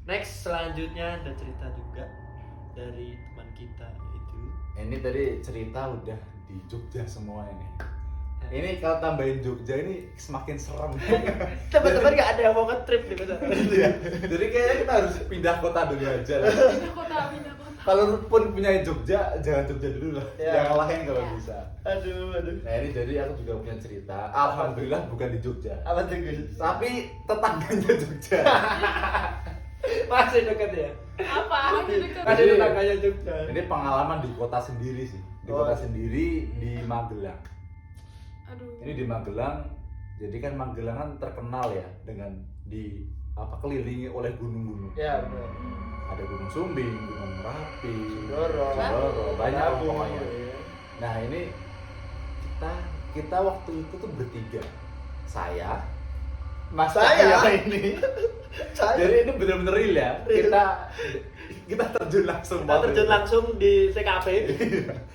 Next selanjutnya ada cerita juga dari teman kita itu. Ini tadi cerita udah di Jogja semua ini. Ini kalau tambahin Jogja ini semakin serem. Teman-teman nggak ada yang mau nge-trip nih besok. Iya. Jadi kayaknya kita harus pindah kota dulu aja. Pindah kota. Kalaupun punya Jogja, jangan Jogja dulu lah. Ya. Yang lain kalau bisa. Aduh. Nah ini jadi aku juga punya cerita. Alhamdulillah bukan di Jogja, Apa tuh Gus? tapi tetangganya Jogja. Masih deket ya? Apa? Masih dekat. Masih Jadi- tetangganya Jogja. Ini pengalaman di kota sendiri sih. Di Oh. kota sendiri di Magelang. Aduh. Ini di Magelang. Jadi kan Magelang kan terkenal ya dengan kelilingi oleh gunung-gunung. Ya benar. Ada Gunung Sumbing, Gunung Merapi, Sindoro, banyak lah Labu, pokoknya. ya. Nah ini kita waktu itu tuh bertiga, saya, Mas Saya? Cahyo ini. Jadi ini bener-bener real ya. Real. Kita terjun langsung. Kita terjun langsung di TKP.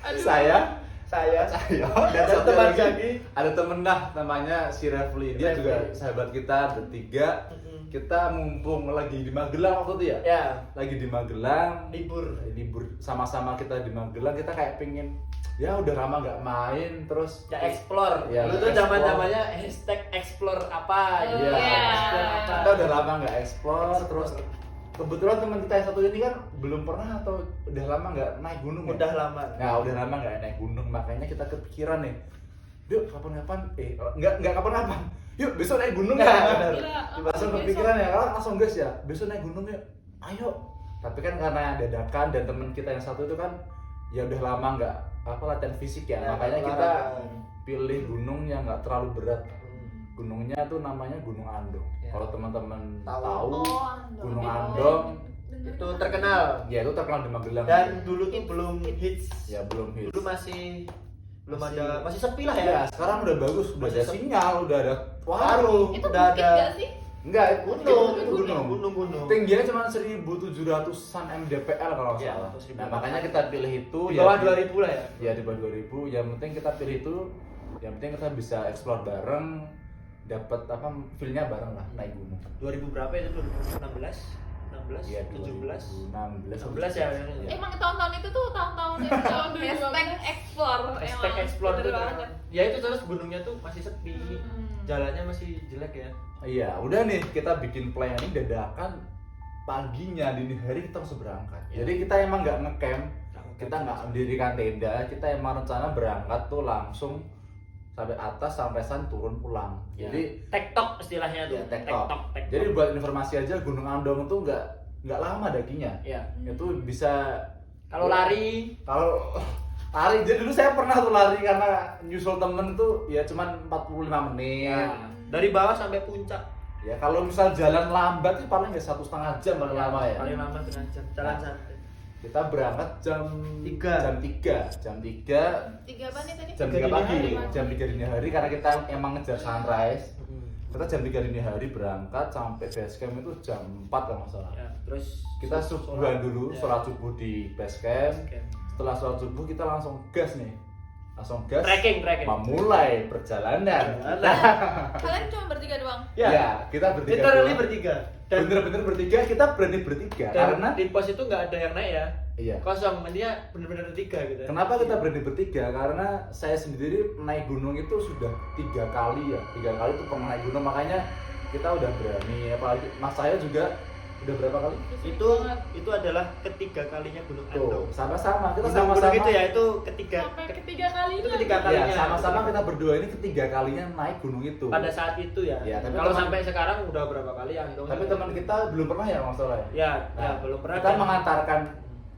Aduh. Saya Saya Cahyo dan satu teman lagi, lagi. ada temen lah namanya si Refli. Dia Refli. juga sahabat kita bertiga. Kita mumpung lagi di Magelang waktu itu ya. Ya, Lagi di Magelang, libur. libur sama-sama kita di Magelang, kita kayak pengen ya udah lama nggak main terus Ya explore. Ya, Dulu tuh explore. zaman-zamannya hashtag explore apa Oh, gitu. Iya. Explore apa. kita udah lama nggak explore. Terus kebetulan teman kita yang satu ini kan belum pernah atau udah lama nggak naik gunung ya? Udah lama. Nah udah lama nggak naik gunung, makanya kita kepikiran nih, yuk kapan-kapan nggak kapan-kapan, yuk besok naik gunung ya. Nah, benar. Gila, Langsung besok. kepikiran ya, kalau langsung gas ya, besok naik gunung yuk, ayo. Tapi kan karena dadakan dan teman kita yang satu itu kan ya udah lama nggak latihan fisik ya, Ya, makanya kita olahraga. pilih gunung yang nggak terlalu berat. Hmm. Gunungnya tuh namanya Gunung Andong. Ya. Kalau teman-teman Tahu. tahu, Oh, Andong. Gunung Oh, Andong bener. Itu terkenal. ya itu terkenal di Magelang. Dan dulu tuh belum hits. ya belum hits. Dulu belum Masih- ada, masih sepi lah Ya, ya. sekarang udah bagus, udah Masih ada sep- sinyal, udah ada Warung, Itu udah bukit ada gak sih? Enggak, gunung, itu gunung. gunung. Tingginya cuma 1.700-an mdpl kalau nggak Ya, salah. 1.700. Nah, makanya kita pilih itu Di bawah 2000 lah ya. Ya di bawah 2000. Yang penting kita pilih itu, yang penting kita bisa explore bareng, dapat feel-nya bareng lah naik gunung. 2000 berapa itu? 2016? 16? Iya, 17? 16. 16 ya. Iya. Emang tahun-tahun itu tuh tahun-tahun yang Tahun hashtag 2015. explore. Hashtag emang. explore Bener tuh. banget. Ya itu terus gunungnya tuh masih sepi. Jalannya masih jelek ya. Iya, udah nih kita bikin planning dadakan, paginya dini hari kita harus berangkat. Iya. Jadi kita emang nggak ngecamp, kita nggak mendirikan tenda, kita emang rencana berangkat tuh langsung sampai atas sampai sana turun pulang. Ya. Jadi tektok istilahnya tuh. ya, tektok. tektok. Jadi buat informasi aja, Gunung Andong itu nggak lama dakinya. ya. Itu bisa Kalau lari kalau lari, jadi dulu saya pernah tuh lari karena nyusul temen tuh ya cuman 45 menit. ya, dari bawah sampai puncak. Ya kalau misal jalan lambat sih paling ya 1,5 jam paling lama ya. Paling lama setengah jam. Jalan Nah. santai. Kita berangkat jam 3. jam 3 Tiga apa nih tadi? jam 3 3 pagi, dini hari. jam 3 dini hari karena kita emang ngejar sunrise. Hmm. Kita jam 3 dini hari berangkat sampai base camp itu jam 4 kalau nggak salah. Ya, terus Kita subuhan dulu, Ya. sholat subuh di base camp. Oke. Setelah sholat subuh kita langsung gas nih. Langsung gas. Trekking. Memulai perjalanan. Kalian cuma bertiga doang. Ya, kita bertiga. Literally doang. bertiga. Dan Bener-bener bertiga, kita berani bertiga karena di pos itu nggak ada yang naik ya. iya. Kosong, dia bener-bener bertiga gitu. Kenapa kita berani bertiga? Karena saya sendiri naik gunung itu sudah 3 kali ya. 3 kali itu pernah naik gunung, makanya kita udah berani. Apalagi Mas saya juga udah berapa kali? Itu adalah ketiga kalinya Gunung Tuh, Andong. sama-sama. Kita Gunung sama-sama. gitu ya, itu ketiga. Sampai ketiga kali Itu itu ketiga lagi. kalinya. Ya, sama-sama kita berdua ini ketiga kalinya naik gunung itu. Pada saat itu ya. Ya, tapi kalau teman- sampai sekarang udah berapa kali Andong? Tapi teman kita belum pernah ya masalah ya. ya, Nah, ya belum pernah. Kita kan? mengantarkan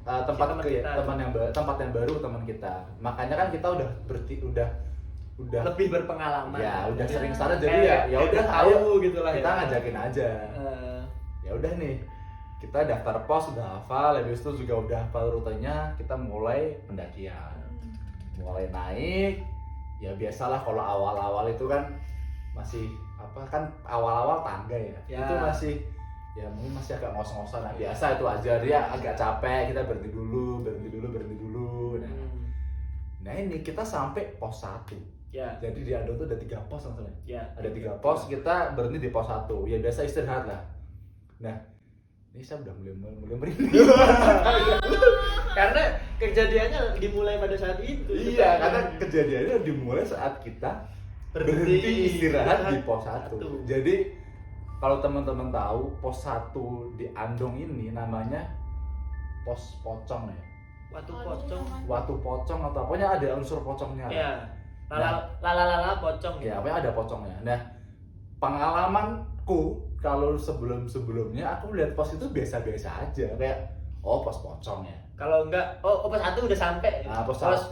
tempat Si teman ke kita. tempat yang baru ke teman kita. Makanya kan kita udah lebih berpengalaman. ya udah Ya. sering sana, jadi ya udah tahu ayo gitu lah. kita ya. ngajakin aja. Ya udah nih, kita daftar pos udah hafal, habis itu juga udah hafal rutenya, kita mulai pendakian. Mulai naik, ya biasalah kalau awal-awal itu kan masih awal-awal tangga ya. Ya. Itu masih ya mungkin masih agak ngos-ngosan. Nah, biasa itu aja, dia agak capek, kita berhenti dulu. Nah, Hmm. nah ini kita sampai pos 1. Ya, Jadi di Ando tuh ada 3 pos maksudnya. ya. Ada 3 pos, kita berhenti di pos 1. Ya biasa istirahat lah. Nah, Ini saya udah mulai merinding. Karena kejadiannya dimulai pada saat itu. Iya, karena kejadiannya dimulai saat kita berhenti istirahat di pos 1. Jadi kalau teman-teman tahu pos 1 di Andong ini namanya pos pocong ya. Watu pocong atau apanya ada unsur pocongnya. Iya. Lala pocong. Ya, apanya ada pocongnya. Nah, pengalamanku kalau sebelumnya aku melihat pos itu biasa-biasa aja, kayak pos pocong ya. Kalau enggak, pos 1 udah sampai. Nah, pos 1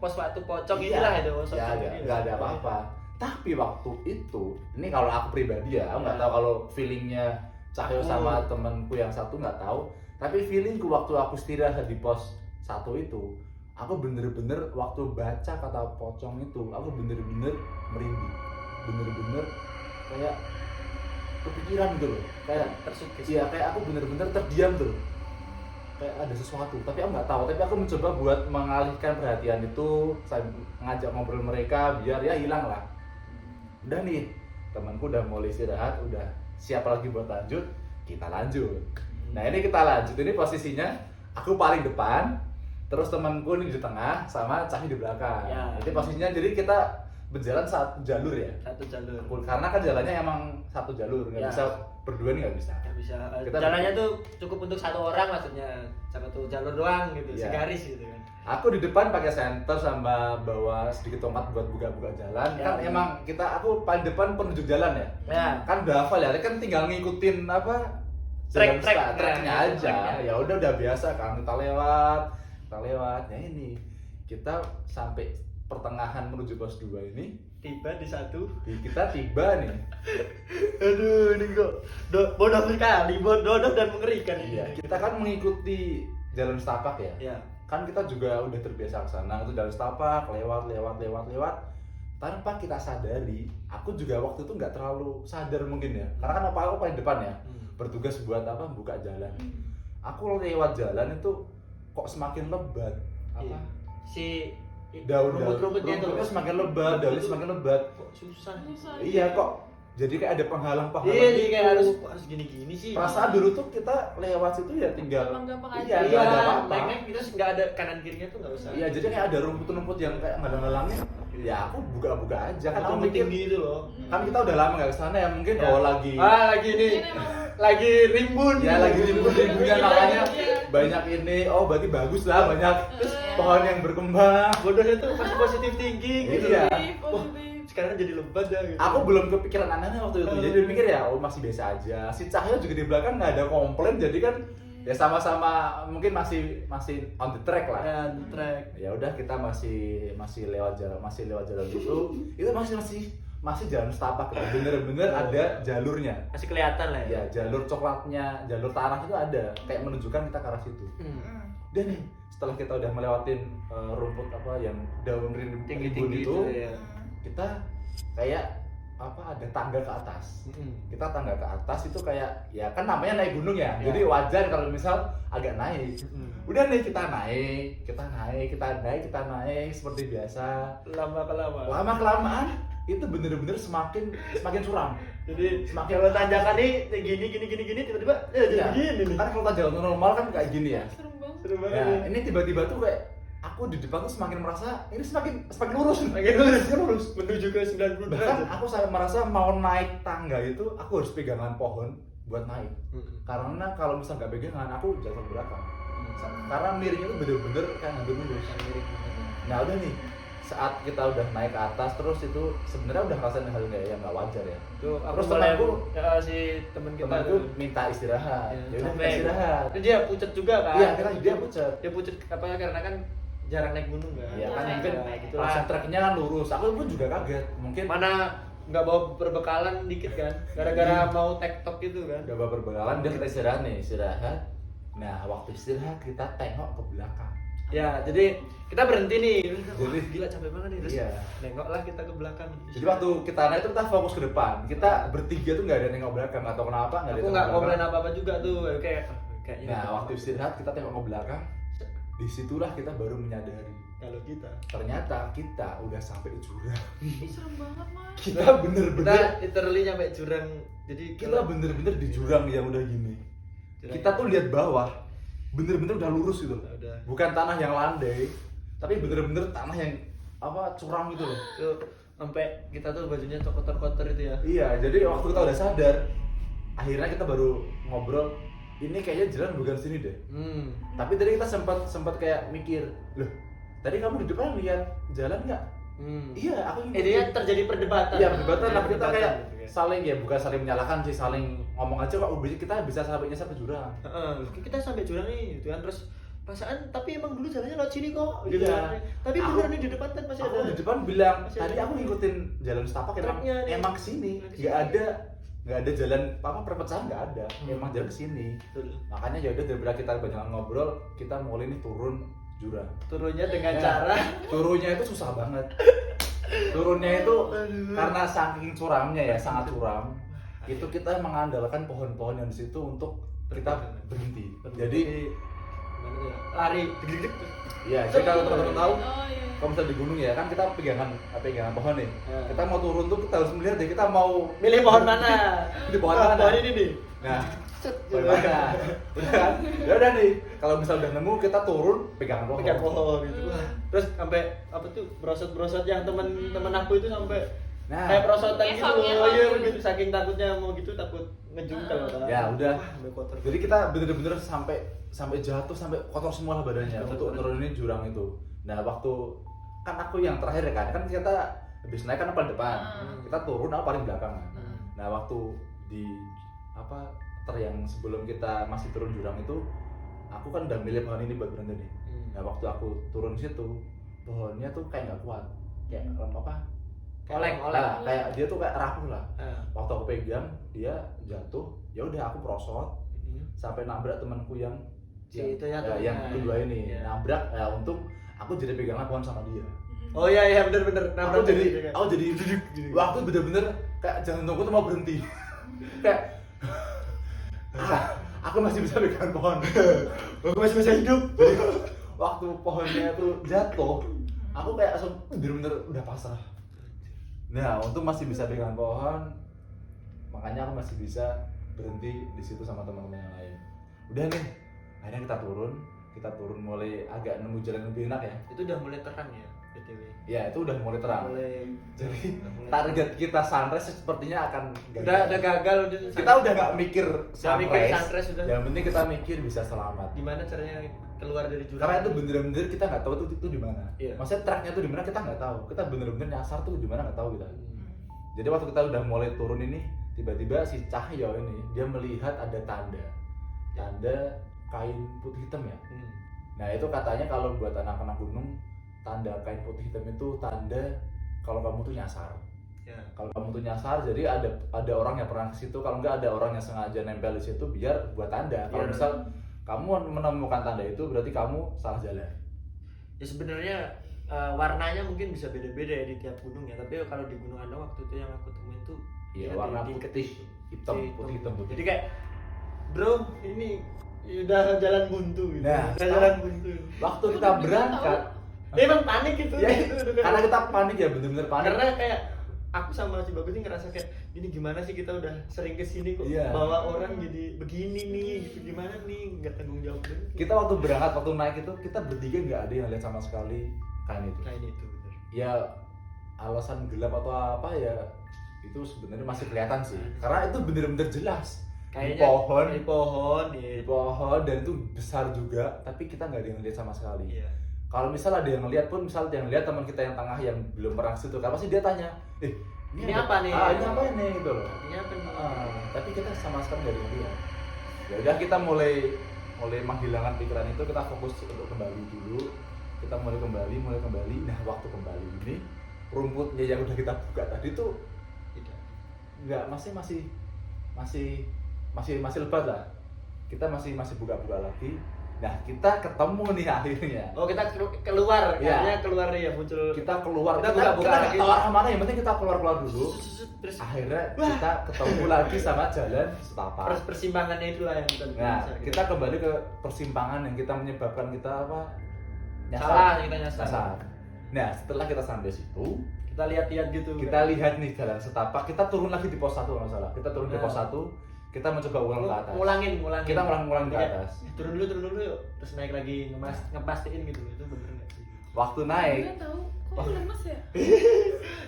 pos watu pocong iya, inilah itu. Ya, enggak ada apa-apa. Tapi waktu itu, ini kalau aku pribadi ya, aku nggak tahu kalau feelingnya Cahyo sama temanku yang satu nggak tahu. Tapi feelingku waktu aku istirahat di pos 1 itu, aku bener-bener waktu baca kata pocong itu, aku bener-bener merinding, bener-bener kayak kepikiran gitu loh, kayak tersugesti. Iya, kayak aku bener-bener terdiam tuh, kayak ada sesuatu. Tapi aku nggak tahu. Tapi aku mencoba buat mengalihkan perhatian itu, saya ngajak ngobrol mereka biar ya hilang lah. Udah nih, temanku udah mulai istirahat, udah siap lagi buat lanjut, kita lanjut. Nah ini kita lanjut, ini posisinya aku paling depan, terus temanku ini di tengah, sama Cahyo di belakang. Ya. Jadi posisinya, jadi kita berjalan satu jalur ya. Satu jalur. Karena kan jalannya emang satu jalur, nggak bisa berdua nih, nggak bisa. Nggak bisa. Kita Jalannya tuh cukup untuk satu orang maksudnya, satu jalur doang gitu, Ya. segaris gitu kan. Aku di depan pakai senter sama bawa sedikit tongkat buat buka-buka jalan. Ya. Kan emang aku paling depan penunjuk jalan ya. Ya. Kan udah hafal ya, kan tinggal ngikutin apa tracknya aja. Ya udah biasa kan, kita lewat. Ya ini kita sampai pertengahan menuju pos 2 ini, Tiba di satu. kita tiba nih. Aduh, ini kok bodoh sekali, bodoh dan mengerikan ini. Iya, kita kan mengikuti jalan setapak ya. Iya. Kan kita juga udah terbiasa ke sana, itu jalan setapak, lewat. Tanpa kita sadari, aku juga waktu itu nggak terlalu sadar mungkin ya. Karena kan aku paling depan ya. Bertugas buat apa? Buka jalan. Aku lewat jalan itu kok semakin lebat. Apa? Si Daun rumput-rumputnya itu rumputnya semakin lebat, daunnya semakin lebat. kok susah. Iya kok. Jadi kayak ada penghalang-penghalang. Iya, jadi gitu. kayak harus gini-gini sih. Perasaan dulu tuh kita lewat situ ya tinggal. Gampang-gampang aja. Iya, Iya, nggak ada apa-apa. naik kita nggak ada kanan kirinya tuh nggak usah. Iya, jadi kayak ada rumput-rumput yang kayak ngadang-ngadangnya. Ya aku buka-buka aja kan aku mikir tinggi itu loh. kan kita udah lama nggak kesana ya, mungkin Ya. lagi Lagi nih. Ini emang Lagi rimbun. ya lagi rimbun-rimbunnya makanya Iya. banyak ini. Berarti bagus lah, banyak pohon yang berkembang. Bodohnya tuh masih positif tinggi gitu. Iya. positif. Sekarang jadi lebat ya gitu. Aku belum kepikiran aneh-aneh waktu itu, jadi mikir ya masih biasa aja. Si Cahyo juga di belakang nggak ada komplain, jadi kan ya sama-sama mungkin masih on the track lah. Ya, the track. Ya udah kita masih lewat jalan itu masih jalan setapak, bener-bener ada jalurnya. Masih kelihatan lah Ya jalur coklatnya, jalur tanah itu ada, kayak menunjukkan kita ke arah situ. Dan nih setelah kita udah melewatin rumput apa yang daun rimbun Tinggi-tinggi itu, ya. kita kayak apa ada tangga ke atas. Kita tangga ke atas itu kayak ya kan namanya naik gunung ya. Ya. Jadi wajar kalau misal agak naik. Udah nih kita naik seperti biasa. Lama kelamaan itu bener-bener semakin suram. Jadi Semakin kalau tanjakan nih gini tiba-tiba jadi Iya. begini nih. Kan kalau tanjakan normal kan kayak gini ya. Serem banget. Seru banget. Ya, nih. ini tiba-tiba tuh kayak aku di depan tuh semakin merasa ini semakin lurus. Makin lurus menuju ke 90 Bahkan derajat. aku merasa mau naik tangga itu aku harus pegangan pohon buat naik. Karena kalau misal nggak pegangan aku jatuh ke belakang. Karena miringnya tuh bener-bener kayak ngambil lurus. Nah udah nih, saat kita udah naik ke atas terus itu sebenarnya udah ngerasain hal yang nggak wajar ya. Tuh, Terus mulai temanku si teman kita temanku tuh minta istirahat. ya, Ya udah capek. istirahat. Itu dia pucat juga kan? Iya, dia pucat. Dia pucat apa karena kan jarang naik gunung kan. Iya kan Nah, mungkin nah, gitu langsung lah. treknya kan lurus. Aku pun juga kaget. Mungkin Mana nggak bawa perbekalan dikit kan? Gara-gara mau tektok gitu kan. udah berbekalan dia kita istirahat. Nah waktu istirahat kita tengok ke belakang. Ya, jadi kita berhenti nih. Jadi Gila capek banget nih terus. Iya. Nengoklah kita ke belakang. Jadi waktu kita naik itu kita fokus ke depan. Kita bertiga tuh nggak ada nengok belakang atau kenapa nggak ada. Aku tengok nggak belakang. komplain apa-apa juga tuh kayaknya. Nah waktu istirahat kita tengok ke belakang. Disitulah kita baru menyadari kalau kita ternyata kita udah sampai jurang. Ih, serem banget, Mas. Kita kita bener-bener literally nyampe jurang. Jadi kita bener-bener di jurang yang udah gini. kita tuh lihat bawah, bener-bener udah lurus gitu loh. Udah. Bukan tanah yang landai, tapi bener-bener tanah yang apa curam gitu loh. Tuh sampai kita tuh bajunya tuh kotor-kotor itu ya. Iya, jadi waktu kita udah sadar, akhirnya kita baru ngobrol, ini kayaknya jalan bukan sini deh. Tapi tadi kita sempat kayak mikir, loh, tadi kamu di depan lihat jalan nggak? Iya, aku Dia terjadi perdebatan. Iya, perdebatan, tapi kita Perdebatan kayak gitu, saling ya bukan saling menyalahkan sih, saling ngomong aja kok kita bisa sampai nyasar ke jurang. Kita sampai jurang nih, gitu kan. Terus perasaan tapi emang dulu jalannya lewat sini kok, gitu Iya. kan. Tapi Aku- beneran nih di depan kan masih Aku ada. di depan bilang, Masih tadi ada. aku ngikutin jalan setapak Treknya nih. emang kesini, Kesini. nggak ada jalan apa perpecahan nggak ada, emang jalan kesini. Betul. Makanya ya udah daripada kita banyak ngobrol, kita mulai nih turun jurang. Turunnya dengan Ya, cara turunnya itu susah banget. Turunnya itu karena saking curamnya ya, sangat curam. Itu kita mengandalkan pohon-pohon yang di situ untuk kita berhenti. Jadi gimana tuh ya? Lari deg-deg. ya, jadi kalau teman-teman tahu, Oh iya. kalau misalnya di gunung ya kan kita pegangan pohon nih. Ya. Kita mau turun tuh kita harus melihat deh kita mau Milih pohon mana? Di pohon Ah, mana? Pohon ini nih. Nah, pohon mana? Udah kan? Ya udah nih. Kalau misalnya udah nemu kita turun pegangan pohon. Pegang pohon gitu. Wah, terus sampai apa tuh brosot-brosot yang temen aku itu sampai Nah, kayak prosotan gitu. Ngefam-ngefam. Iya begitu, saking takutnya mau gitu, takut ngejungkel kan. ya udah. Wah, sampai kotor. Jadi kita bener-bener sampai jatuh, sampai kotor semua lah badannya Kotor untuk banget. turunin jurang itu. Nah, waktu kan aku yang terakhir ya kan kita habis naik kan paling depan. Kita turun aku paling belakang kan. Nah, waktu di apa yang sebelum kita masih turun jurang itu, aku kan udah milih pohon ini buat berhenti nih. Nah, waktu aku turun situ, pohonnya tuh kayak nggak kuat, kayak apa? Oleng. Nah, kayak dia tuh kayak rapuh lah. Ah. Waktu aku pegang, dia jatuh. Ya udah aku prosot sampai nabrak temanku yang Si itu ya tuh. yang Nah, kedua ini. iya. Nabrak, ya untung aku jadi pegangan pohon sama dia. Oh iya bener. Aku jadi waktu bener-bener kayak jantungku tuh mau berhenti. Kayak aku masih bisa pegang pohon. Aku masih bisa hidup. Jadi waktu pohonnya tuh jatuh, aku kayak langsung bener-bener udah pasrah. Nah, untung masih bisa pegang pohon, makanya aku masih bisa berhenti di situ sama teman-teman yang lain. Udah nih, akhirnya kita turun mulai agak nemu jalan yang lebih enak ya. Itu udah mulai terang ya, BTW. Ya, itu udah mulai terang. Jadi udah mulai target kita sunrise sepertinya akan udah gagal udah. Kita udah nggak mikir sunrise udah. Yang penting kita mikir bisa selamat. Gimana caranya keluar dari jurang? Karena itu bener-bener kita nggak tahu itu di mana. Iya. Maksudnya tracknya tuh di mana kita nggak tahu. Kita bener-bener nyasar tuh di mana nggak tahu kita. Jadi waktu kita udah mulai turun ini, tiba-tiba si Cahyo ini dia melihat ada tanda kain putih hitam ya. Nah itu katanya kalau buat anak-anak gunung, tanda kain putih hitam itu tanda kalau kamu tuh nyasar. Ya. Kalau kamu tuh nyasar, jadi ada orang yang pernah ke situ. Kalau nggak ada orang yang sengaja nempel di situ biar buat tanda. Kalau Biar- misal kamu menemukan tanda itu berarti kamu salah jalan. Ya sebenarnya warnanya mungkin bisa beda-beda ya di tiap gunung ya. Tapi kalau di Gunung Andong waktu itu yang aku temuin tuh Iya, ya, warna di- putih, hitam, putih hitam. Jadi kayak bro ini udah jalan buntu gitu. Nah, Udah jalan buntu. Waktu Aku kita deg-degan berangkat, Emang panik gitu. ya, Gitu. karena kita panik ya bener-bener panik. Karena kayak aku sama si Bagus ini ngerasa kayak ini gimana sih kita udah sering kesini kok Iya. bawa orang jadi begini nih gitu, gimana nih nggak tanggung jawab banget. Kita waktu berangkat, waktu naik itu kita bertiga nggak ada yang lihat sama sekali kain itu. Nah ini itu bener. Ya alasan gelap atau apa ya itu sebenarnya masih kelihatan sih. Karena itu bener-bener jelas. Di pohon, di pohon di ya. pohon dan itu besar juga, tapi kita nggak ada yang lihat sama sekali. Iya. Kalau misal ada yang lihat pun, misal ada yang lihat teman kita yang tengah yang belum pernah ke situ, kan pasti dia tanya, Ini apa nih? Ini apa nih gitu loh. Ini apa nih? Tapi kita sama sekali nggak ada yang lihat. Ya udah kita mulai menghilangkan pikiran itu, kita fokus untuk kembali dulu. Kita mulai kembali. Nah waktu kembali ini rumputnya yang udah kita buka tadi tuh Tidak. nggak masih lebat lah. Kita masih buka-buka lagi. Nah kita ketemu nih akhirnya. Oh kita keluar, Iya. akhirnya keluar ya muncul. Kita keluar. Kita Kita buka-buka nggak lagi. tahu arah mana. Yang penting kita keluar dulu. Terus Akhirnya kita ketemu lagi sama jalan setapak. persimpangannya itulah yang kita Nah, bisa, gitu. kita kembali ke persimpangan yang kita menyebabkan kita apa? salah kita nyasar. Nyasar. Nah, setelah kita sampai situ, Kita lihat-lihat gitu. kita lihat nih jalan setapak. Kita turun lagi di pos 1 kalau nggak salah. Kita turun di Nah. pos 1. kita mencoba ulang ke atas. ngulangin Kita ngulang ke Kayak, atas. turun dulu yuk, terus naik lagi ngepastiin gitu, itu bener nggak sih? Waktu naik, Gue tahu. Kok lu lemes ya?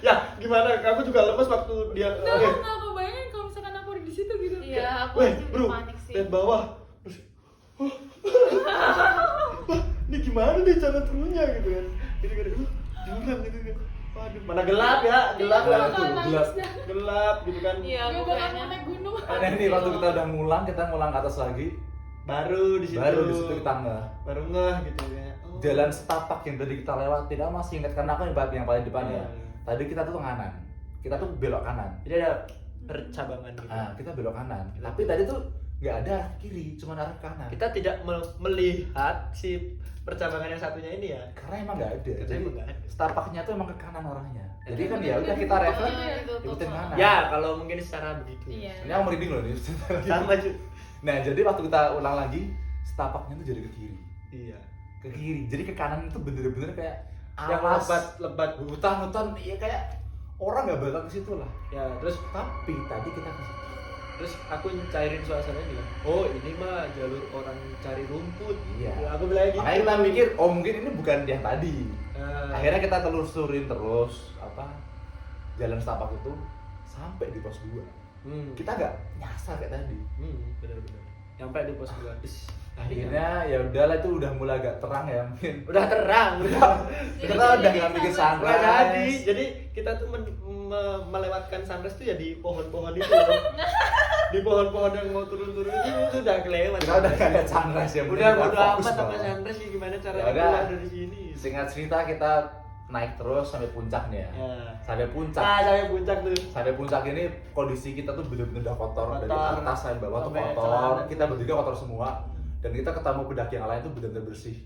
Ya gimana, aku juga lemes waktu dia Nggak bayangin kalau misalkan aku ada di situ gitu. Iya, aku weh aja bro, panik sih. lihat bawah terus wah, ini gimana nih cara turunnya gitu kan, ini kan jurang gitu kan, waduh, mana gelap ya, gelap Iya, ya, bakal nangis gelap. dah. gelap gitu kan, Iya, Gue aku bakal kayaknya. mau naik gunung. nah ini waktu kita udah ngulang, kita ngulang ke atas lagi, baru di situ kita ngeh. baru ngeh gitu ya. Oh. Jalan setapak yang tadi kita lewati, aku masih ingat karena aku yang paling depan ya. Iya. Tadi kita tuh kanan, kita tuh belok kanan. Jadi ada percabangan gitu. Ah, kita belok kanan. Tapi tadi tuh nggak ada arah kiri, cuma arah kanan. Kita tidak melihat si percabangan yang satunya ini ya. Karena emang nggak ada. Karena Jadi emang nggak ada. setapaknya tuh emang ke kanan arahnya. Jadi kan Iya, ya udah iya, kita iya, refer iya, ikutin kanan. Ya kalau mungkin secara begitu. Iya. Ini aku merinding loh nih. Sama aja. Nah jadi waktu kita ulang lagi, setapaknya tuh jadi ke kiri. Iya. Ke kiri. Jadi ke kanan itu bener-bener kayak Yang alas, lebat. hutan-hutan, iya kayak orang nggak bakal ke situ lah. Ya terus Tapi tadi kita ke situ. aku cairin suasananya. Oh ini mah jalur orang cari rumput. Iya. Ya, aku bilang gitu. Makanya kita mikir, oh mungkin ini bukan yang tadi. Nah, Akhirnya kita telusurin terus jalan setapak itu sampai di pos 2. Kita nggak nyasar kayak tadi. benar-benar. Sampai di pos 2. Akhirnya ya udahlah, itu udah mulai agak terang ya mungkin. udah terang. Kita udah nggak mikir Nggak jadi. sunrise. Jadi kita tuh melewatkan sunrise tuh ya di pohon-pohon itu loh. Di pohon-pohon yang mau turun-turun itu udah kelewat. Kita udah nggak lihat sunrise ya. Udah mending bodo kita fokus amat sama bawah. sunrise sih, gimana caranya Ya udah. keluar dari sini. Singkat cerita kita naik terus sampai puncak nih ya. Ya. Sampai puncak. Nah, sampai puncak tuh. Sampai puncak ini kondisi kita tuh bener-bener udah kotor. Dari Kotor. atas sampai bawah tuh Sampai kotor. celana. Kita bertiga kotor semua. Dan kita ketemu pendaki yang lain tuh bener-bener bersih.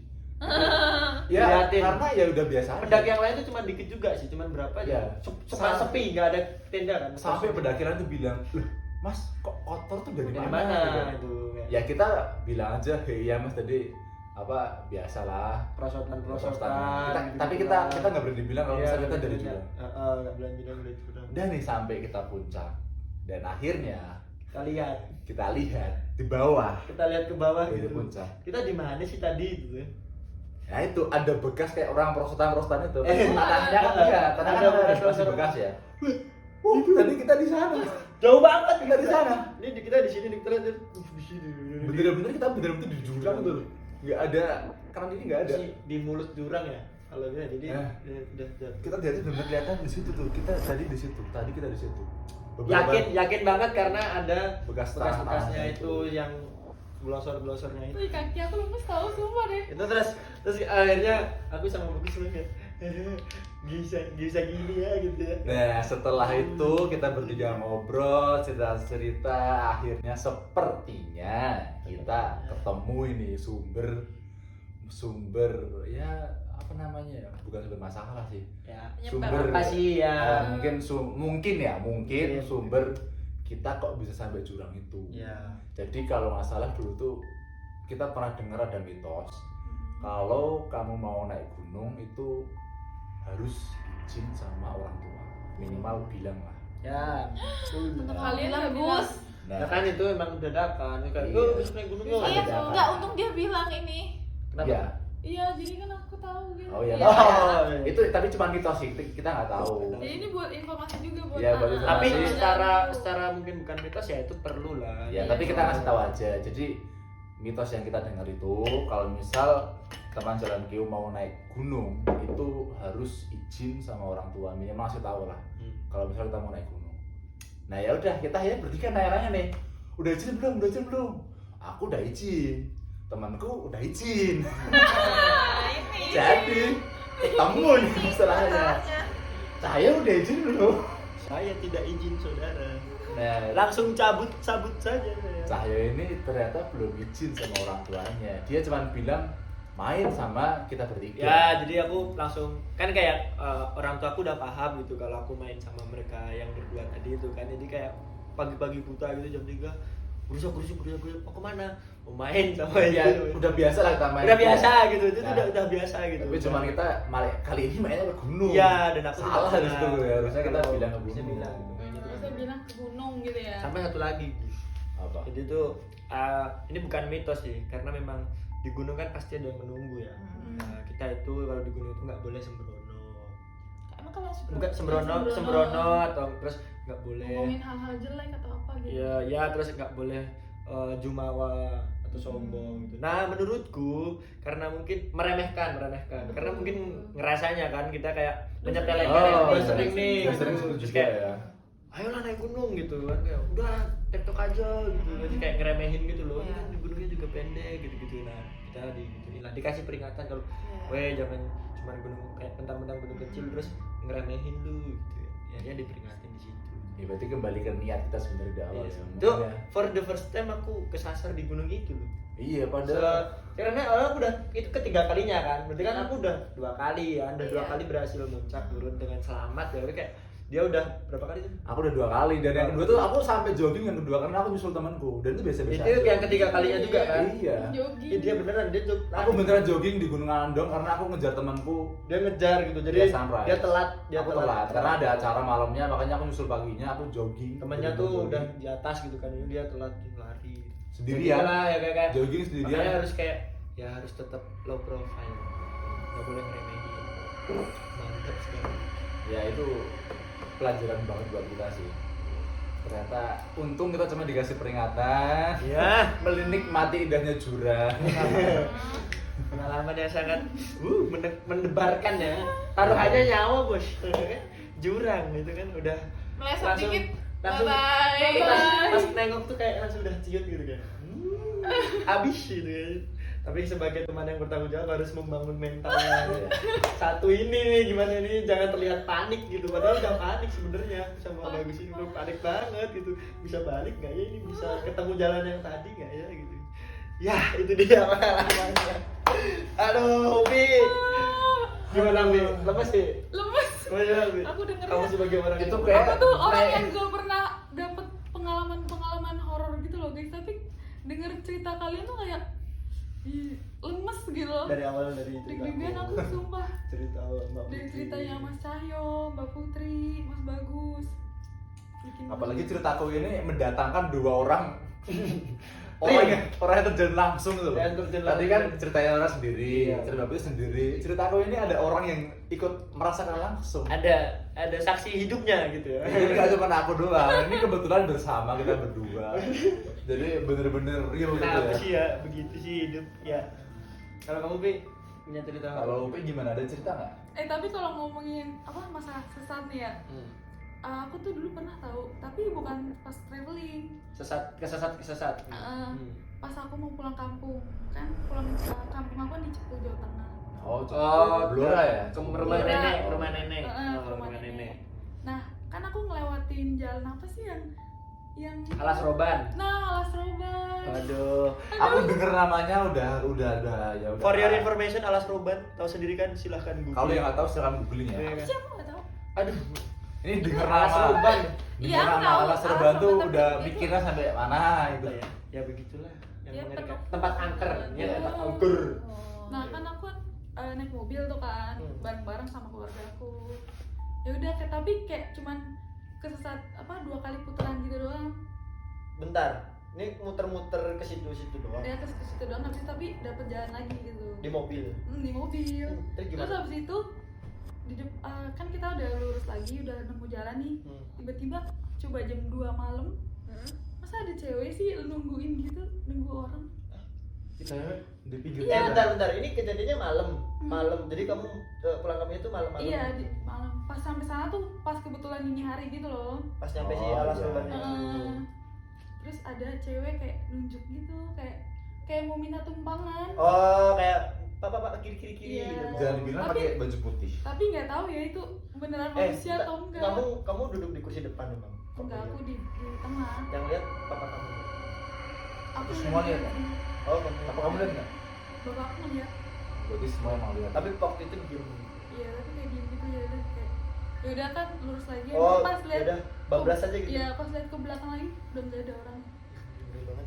Ya, Liatin. karena ya udah biasa aja. Pendaki yang lain tuh cuma dikit juga sih, cuma berapa aja. Ya. Sepi, nggak ada tenda kan. Sampai pendaki lain tuh bilang, "Loh, Mas, kok kotor tuh dari dari mana?" mana Gitu. itu? Ya kita bilang aja, "Iya Mas, tadi biasalah Prosotan. Tapi kita nggak berani bilang kalau misalnya kita dari jurang. Nggak bilang dari jurang. Udah nih sampai kita puncak dan akhirnya Kita lihat di bawah ke bawah di gitu. puncak. Kita di mana sih tadi gitu? Nah itu ada bekas kayak orang prosotan itu. Eh, Tanahnya kan ada tanah bekas. kan masih bekas ya. Tadi kita di sana. Jauh banget Kita di sana. Ini kita di sini kita lihat di sini. Bener-bener kita bener-bener di jurang tuh. Nggak ada, karena ini nggak ada. Di mulut jurang ya. Kalau dia jadi udah. Kita dari bener kelihatan di situ tuh. Kita tadi di situ. Tadi kita di situ. Yakin banget karena ada Bekas-bekasnya bekas-bekasnya itu yang glosor-glosornya itu. Wih, kaki aku lemes tahu sumpah deh. Itu terus akhirnya aku sama Bukis kayak bisa gini ya gitu ya. Nah setelah itu kita bertiga ngobrol, cerita-cerita, akhirnya sepertinya kita ketemu ini sumber ya apa namanya ya, bukan sumber masalah sih, Ya, sumber apa sih ya? mungkin Iya. sumber kita kok bisa sampai jurang itu. Ya. Jadi kalau nggak salah dulu tuh kita pernah dengar ada mitos kalau kamu mau naik gunung itu harus izin sama orang tua, minimal bilang lah. Ya. Untuk Nah. kalian Bilang, nggak bilang. Gus. Ya kan itu emang dadakan. Kayak Iya. gue bisa naik gunung yuk. Iya, Ada apa? enggak, untung dia bilang ini. Kenapa? Iya. Iya, jadi kan aku tahu gitu. Oh iya. Iya. Oh, iya. Itu tapi cuma mitos sih, kita nggak tahu. Jadi ini buat informasi juga buat Iya, buat anak. informasi. Tapi Masih- secara mungkin bukan mitos ya, itu perlu lah. Ya, tapi kita ngasih tahu aja. Jadi mitos yang kita dengar itu kalau misal teman jalan Q mau naik gunung itu harus izin sama orang tua, minimal ngasih tahu lah. Kalau misal kita mau naik gunung. Nah ya udah kita ya bertiga nanya nih, udah izin belum? Aku udah izin, temanku udah izin. Nah, ini. Jadi ketemu nih masalahnya. Saya udah izin belum? Saya tidak izin saudara. Nah, Langsung cabut saja saya. Cahyo ini ternyata belum izin sama orang tuanya. Dia cuma bilang main sama kita bertiga. Ya, jadi aku langsung kan kayak orang tua aku udah paham gitu kalau aku main sama mereka yang berdua tadi itu kan. Jadi kayak pagi-pagi buta gitu jam 3 berusak mau kemana? Mau main sama Ya, itu. udah biasa lah kita main. Udah biasa gitu, itu Nah. udah biasa gitu. Tapi cuma kita malah kali ini mainnya ke gunung. Iya, dan aku salah tidak harus bilang. tuh ya. Harusnya kita Kalau bilang ke bisa gunung. bilang gitu, mainnya tuh Terus saya bilang ke gunung gitu ya. sampai satu lagi, Apa? Jadi tuh ini bukan mitos sih, karena memang di gunung kan pasti ada yang menunggu ya. Nah, kita itu kalau di gunung itu nggak boleh sembrono. Emang kalian Bukan sembrono atau terus nggak boleh. ngomongin hal-hal jelek atau apa gitu. Iya, ya terus nggak boleh jumawa atau sombong gitu. Nah, menurutku karena mungkin meremehkan. Karena mungkin ngerasanya kan kita kayak menyepelekan udah sering nih. udah sering gitu. Terus juga kayak ya. ayolah naik gunung gitu kan kayak udah TikTok aja gitu. Jadi kayak ngeremehin gitu loh. Ini Iya. kan di gunungnya juga pendek gitu-gitu. Nah, kita digituin lah, dikasih peringatan kalau weh jangan cuma gunung kayak mentang-mentang gunung kecil terus ngeremehin lu gitu. Ya dia diperingatin di situ. Ya berarti kembali ke niat kita sebenarnya di awal Iya. ya. Tuh, Makanya- for the first time aku kesasar di gunung itu loh. Iya padahal Karena orang udah itu ketiga kalinya kan. Berarti kan aku udah 2 kali ya, udah 2 Iya. kali berhasil muncak turun dengan selamat ya. Tapi kayak dia udah berapa kali tuh? aku udah 2 kali dan yang kedua tuh aku sampai jogging yang kedua karena aku nyusul temanku dan itu biasa-biasa. Itu aja. yang ketiga kalinya juga kan? Iya. Jogging. Iya dia beneran dia tuh Aku beneran jogging di Gunung Andong karena aku ngejar temanku. dia ngejar gitu. Jadi Dia sunrise. dia telat, Aku telat karena ada acara malamnya makanya aku nyusul paginya aku jogging. Temennya Jogging. tuh udah di atas gitu kan. Ini dia telat lari. Sendirian. Lah ya kayak Jogging makanya sendirian. harus kayak ya harus tetap low profile. Nggak boleh ngeremehin. Mantap sekali. Ya itu pelajaran banget buat kita sih. Ternyata untung kita cuma dikasih peringatan. Ya, Menikmati indahnya jurang. pengalaman yang sangat mendebarkan ya. Taruhannya nyawa bos. Jurang itu kan udah Meleset langsung- dikit. langsung Bye-bye. pas nengok tuh kayak langsung udah ciut gitu kan. Habis gitu ya. Tapi sebagai teman yang bertanggung jawab harus membangun mentalnya. Satu ini nih gimana nih jangan terlihat panik gitu. Padahal udah panik sebenarnya sama Bagus ini udah panik banget gitu. Bisa balik nggak ya ini bisa ketemu jalan yang tadi nggak ya gitu. Ya itu dia pengalamannya. Aduh, Upi. Gimana Upi? Lemes sih? Lemes. Gimana Upi? Aku dengernya. Kamu sebagai orang Itu yang- kayak- Aku tuh orang kayak- yang gak pernah dapet pengalaman horor gitu loh guys, tapi denger cerita kalian tuh kayak ih, lemes gitu loh. dari awal dari Deg-degan aku sumpah. cerita awal Mbak Dari Putri. ceritanya Mas Cahyo, Mbak Putri, Mas Bagus. Bikin Apalagi ceritaku ini mendatangkan 2 orang. orang yang terjun langsung tuh. Yang terjun Tadi langsung. kan ceritanya orang sendiri, Iya. cerita Bapak sendiri. Ceritaku ini ada orang yang ikut merasakan langsung. ada saksi hidupnya gitu ya. Jadi gak cuma aku doang, ini kebetulan bersama kita berdua. Jadi bener-bener real gitu Nah, ya. sih ya, begitu sih hidup ya. Kalau kamu Pi punya cerita apa? Kalau Upi gimana, ada cerita nggak? tapi kalau ngomongin apa masalah sesat nih ya, aku tuh dulu pernah tahu, tapi bukan pas traveling. kesesat. Pas aku mau pulang kampung, kan pulang kampung aku di Cepu, Jawa Tengah. Oh, Oh, Blora ya? Ke rumah Blora. nenek, ke rumah nenek. Ke rumah nenek. Nah, kan aku ngelewatin jalan apa sih yang Alas Roban. Nah, Alas Roban. Waduh. Aku denger namanya udah ya udah. For your information, Alas Roban tahu sendiri kan, silahkan google. Kalau yang nggak tahu silakan googling ya. Iya kan? Siapa nggak tahu? Aduh, Ini denger Alas nama Roban. Denger Iya, aku nama tahu. Alas Alas Roban tuh Roban, udah tapi mikirnya sampai mana gitu. Apa ya? Ya begitulah. Yang Ya, mengerikan. tempat- Tempat angker, ya Iya. tempat angker. Nah, kan aku naik mobil tuh kan, bareng-bareng sama keluarga aku. Ya udah, tapi kayak cuman kesesat 2 kali putaran gitu doang. Bentar. Ini muter-muter ke situ-situ doang. Ya ke situ doang, tapi dapet jalan lagi gitu. Di mobil. Di mobil. Terus Terus gimana? habis itu kan kita udah lurus lagi, udah nemu jalan nih. Tiba-tiba coba jam 2 malam, masa ada cewek sih nungguin gitu, nunggu orang. Di pinggir Iya. jalan. Bentar. Ini kejadiannya malam. Malam. Jadi kamu pulang kampung itu malam-malam. Iya, di malam. Pas sampai sana tuh pas kebetulan dini hari gitu loh. Pas nyampe si Oh, Alas iya. Roban itu. Terus ada cewek kayak nunjuk gitu, kayak mau minta tumpangan. Oh, kayak Pak kiri Iya. gitu. Jangan dibilang Tapi- pakai baju putih. Tapi nggak tahu ya itu beneran manusia atau enggak. Kamu duduk di kursi depan memang. Enggak, aku di tengah. Yang lihat papa kamu. Aku Semua lihat ya? Oh, kamu. Apa kamu lihat nggak? Bapak aku ngeliat. Berarti semua emang lihat. Tapi waktu itu diem. Iya, tapi kayak diem gitu ya udah kayak. Ya udah kan lurus lagi. Oh, Pas lihat. yaudah, bablas aja gitu. Iya, pas lihat ke belakang lagi udah nggak ada orang. Ngeri banget.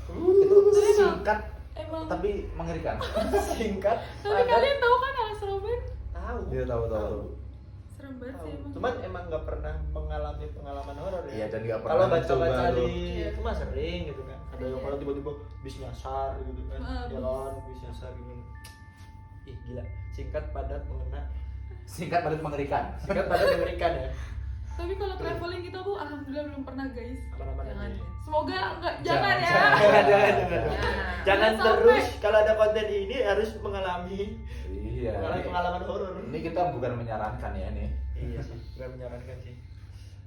Itu Tapi singkat Emang. tapi mengerikan. Singkat. Tapi kalian tahu kan Alas Roban? Tahu. Dia tahu. Serem banget sih emang. Cuman emang nggak pernah mengalami pengalaman horor ya. Iya, dan nggak pernah Kalau baca-baca mencoba di Iya. itu mah sering gitu kan. Ada yang Iya. kalau tiba-tiba bis nyasar gitu kan. Bis. Jalan bis nyasar gitu. Ih gila, singkat padat mengena. Singkat padat mengerikan. Singkat padat mengerikan ya. Tapi kalau traveling kita tuh alhamdulillah belum pernah guys. Aman-aman Jangan. aja. Semoga enggak Jangan, jangan ya. jangan. Jangan. Jangan. Jangan Jangan terus sampai. kalau ada konten ini harus mengalami Iya. pengalaman horor. Ini kita bukan menyarankan ya nih. Iya sih, nggak menyarankan sih.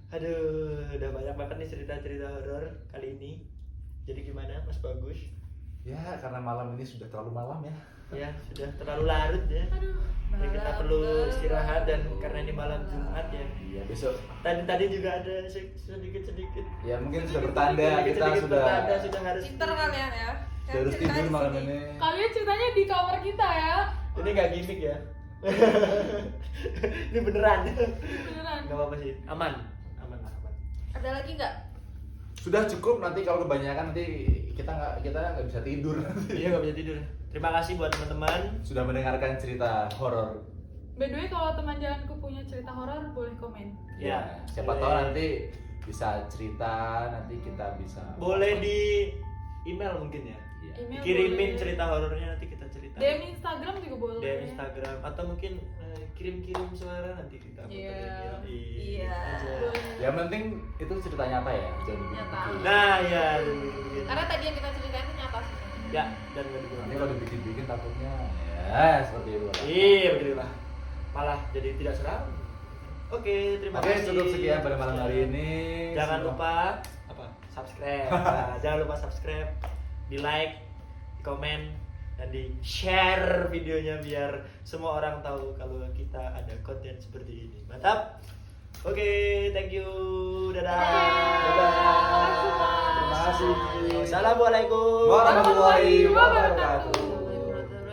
Aduh, udah banyak banget nih cerita-cerita horor kali ini. Jadi gimana, Mas Bagus? Ya, karena malam ini sudah terlalu malam ya. Ya, sudah terlalu larut ya. Aduh. Ya, kita perlu istirahat dan karena ini malam Jumat ya. Iya, besok. Tadi juga ada sedikit-sedikit. Ya mungkin sudah bertanda kita Sedikit sudah bertanda, sudah harus. Pinter kalian ya. sudah harus tidur malam ini. Kalian ceritanya di kamar kita ya. Ini nggak gimmick ya. Ini beneran. Beneran. Nggak apa-apa sih, aman, aman lah, aman. Ada lagi nggak? Sudah cukup, nanti kalau kebanyakan nanti kita nggak bisa tidur. Iya nggak bisa tidur. Terima kasih buat teman-teman. Sudah mendengarkan cerita horor. By the way kalau teman jalanku punya cerita horor boleh komen. Ya, Siapa boleh. tahu nanti bisa cerita, nanti kita bisa Boleh di email mungkin ya. Iya. Email Kirimin boleh. cerita horornya nanti kita cerita. DM Instagram juga boleh. DM Instagram atau mungkin kirim-kirim suara nanti kita Iya. Iya. aja. Boleh. Yang penting itu cerita nyata ya, jangan Nyata. dibikin. Nah ya. Karena tadi yang kita ceritain itu nyata sih. Ya dan nggak Nanti dibilang. kalau dibikin-bikin takutnya ya seperti itu. lah. Iya begitulah. Malah jadi tidak seram. Oke, terima Oke, kasih. cukup sekian pada malam hari ini. Jangan Semua- lupa apa? Subscribe. Nah, jangan lupa subscribe, di like, di komen, dan di share videonya biar semua orang tahu kalau kita ada konten seperti ini. Mantap. Oke, thank you. Dadah. Dadah. Terima kasih. Assalamualaikum Warahmatullahi wabarakatuh.